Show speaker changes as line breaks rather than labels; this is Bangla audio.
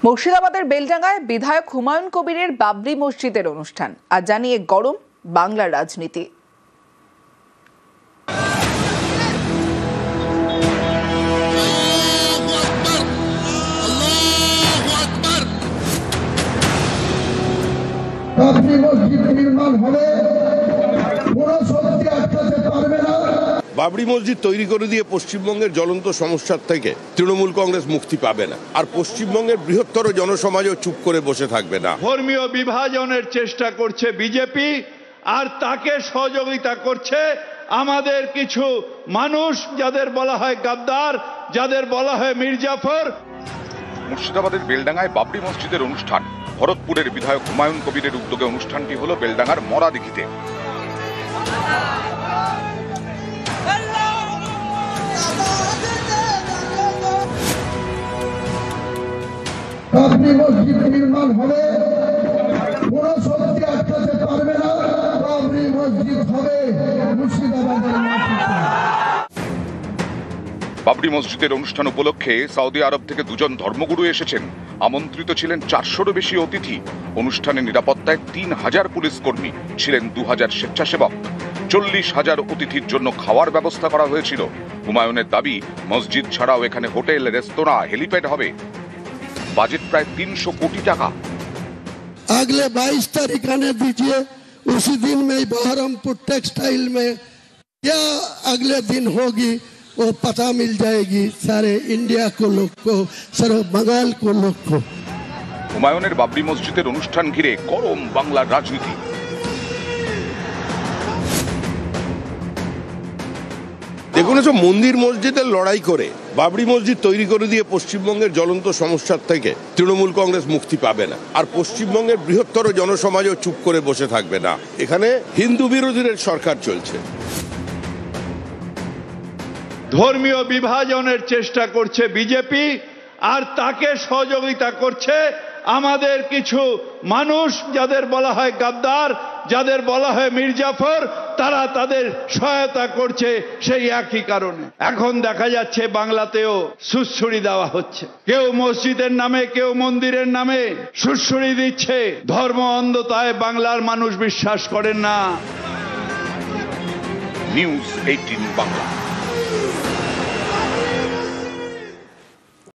মুর্শিদাবাদের বেলডাঙ্গায় বিধায়ক হুমায়ুন কবিরের বাবরি মসজিদের অনুষ্ঠান। আর জানিয়ে গরম বাংলার রাজনীতি।
বাবরি মসজিদ নির্মাণ হবে, কোনো শক্তি আটকাতে পারবে না।
বাবরি মসজিদ তৈরি করে দিয়ে পশ্চিমবঙ্গের জ্বলন্ত সমস্যার থেকে তৃণমূল কংগ্রেস মুক্তি পাবে না, আর পশ্চিমবঙ্গের বৃহত্তর জনসমাজও চুপ করে বসে থাকবে না।
ধর্মীয় বিভাজনের চেষ্টা করছে বিজেপি, আর তাকে সহযোগিতা করছে আমাদের কিছু মানুষ, যাদের বলা হয় গাদ্দার, যাদের বলা হয় মির্জাফর।
মুর্শিদাবাদের বেলডাঙ্গায় বাবরি মসজিদের অনুষ্ঠান। ভরতপুরের বিধায়ক হুমায়ুন কবিরের উদ্যোগে অনুষ্ঠানটি হলো বেলডাঙ্গার মরাদিঘিতে।
বাবরি মসজিদ নির্মাণ হবে, কোনো শক্তি আটকাতে পারবে না। বাবরি মসজিদ হবে মুর্শিদাবাদের মাটিতে।
বাবরি মসজিদের অনুষ্ঠান উপলক্ষে সৌদি আরব থেকে দুজন ধর্মগুরু এসেছেন। আমন্ত্রিত ছিলেন 400-রও বেশি অতিথি। অনুষ্ঠানে নিরাপত্তায় 3000 পুলিশ কর্মী, ছিলেন 2000 স্বেচ্ছাসেবক। 40,000 অতিথির জন্য খাওয়ার ব্যবস্থা করা হয়েছিল। হুমায়ুনের দাবি, মসজিদ ছাড়াও এখানে হোটেল, রেস্তোরাঁ, হেলিপ্যাড হবে। বাজেট প্রায় 300 কোটি টাকা।
अगले 22 तारीख आने दीजिए, उसी दिन में बहरमपुर टेक्सटाइल में क्या अगले दिन होगी वो पता मिल जाएगी सारे इंडिया को, लोग को, सारे बंगाल को, लोग को।
হুমায়ুনের বাবরি মসজিদের অনুষ্ঠান ঘিরে গরম বাংলার রাজনীতি।
দেখুন, এসব মন্দির মসজিদের লড়াই করে বাবরি মসজিদ তৈরি করে দিয়ে পশ্চিমবঙ্গের জ্বলন্ত সমস্যার থেকে তৃণমূল কংগ্রেস মুক্তি পাবে না, আর পশ্চিমবঙ্গের বৃহত্তর জনসমাজও চুপ করে বসে থাকবে না। এখানে হিন্দু বিরোধীদের সরকার চলছে।
ধর্মীয় বিভাজনের চেষ্টা করছে বিজেপি, আর তাকে সহযোগিতা করছে আমাদের কিছু মানুষ, যাদের বলা হয় গাদ্দার, যাদের বলা হয় মির্জাফর। তারা তাদের সহায়তা করছে সেই একই কারণে। এখন দেখা যাচ্ছে বাংলাতেও সুড়সুড়ি দেওয়া হচ্ছে। কেউ মসজিদের নামে, কেউ মন্দিরের নামে সুড়সুড়ি দিচ্ছে। ধর্ম অন্ধতায় বাংলার মানুষ বিশ্বাস করেন না।
নিউজ 18 বাংলা।